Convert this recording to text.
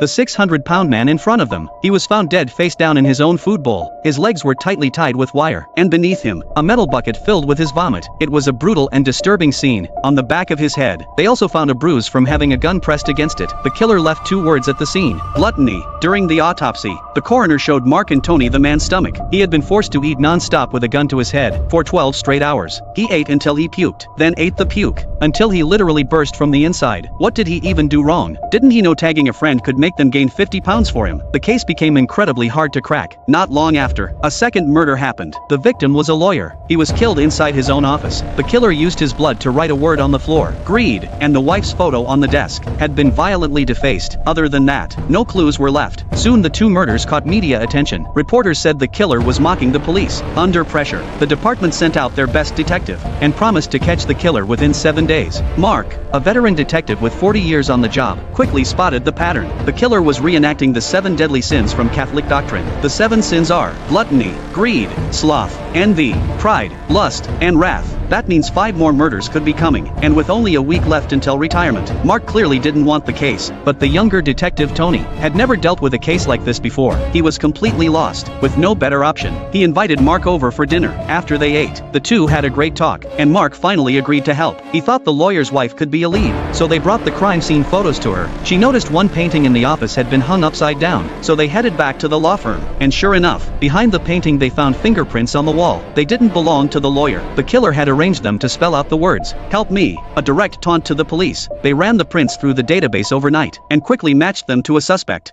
the 600-pound man in front of them. He was found dead face down in his own food bowl. His legs were tightly tied with wire, and beneath him, a metal bucket filled with his vomit. It was a brutal and disturbing scene. On the back of his head, they also found a bruise from having a gun pressed against it. The killer left 2 words at the scene: gluttony. During the autopsy, the coroner showed Mark and Tony the man's stomach. He had been forced to eat non-stop with a gun to his head for 12 straight hours. He ate until he puked, then ate the puke, until he literally burst from the inside. What did he even do wrong? Didn't he know tagging a friend could make them gain 50 pounds for him? The case became incredibly hard to crack. Not long after, a second murder happened. The victim was a lawyer. He was killed inside his own office. The killer used his blood to write a word on the floor: greed, and the wife's photo on the desk had been violently defaced. Other than that, no clues were left. Soon the 2 murders caught media attention. Reporters said the killer was mocking the police. Under pressure, the department sent out their best detective and promised to catch the killer within 7 days. Mark, a veteran detective with 40 years on the job, quickly spotted the pattern. The killer was reenacting the 7 deadly sins from Catholic doctrine. The 7 sins are gluttony, greed, sloth, envy, pride, lust, and wrath. That means 5 more murders could be coming, and with only a week left until retirement. Mark clearly didn't want the case, but the younger detective Tony had never dealt with a case like this before. He was completely lost, with no better option. He invited Mark over for dinner. After they ate, the 2 had a great talk, and Mark finally agreed to help. He thought the lawyer's wife could be a lead, so they brought the crime scene photos to her. She noticed one painting in the office had been hung upside down, so they headed back to the law firm. And sure enough, behind the painting they found fingerprints on the wall. They didn't belong to the lawyer. The killer had arranged them to spell out the words, "Help me," a direct taunt to the police. They ran the prints through the database overnight, and quickly matched them to a suspect.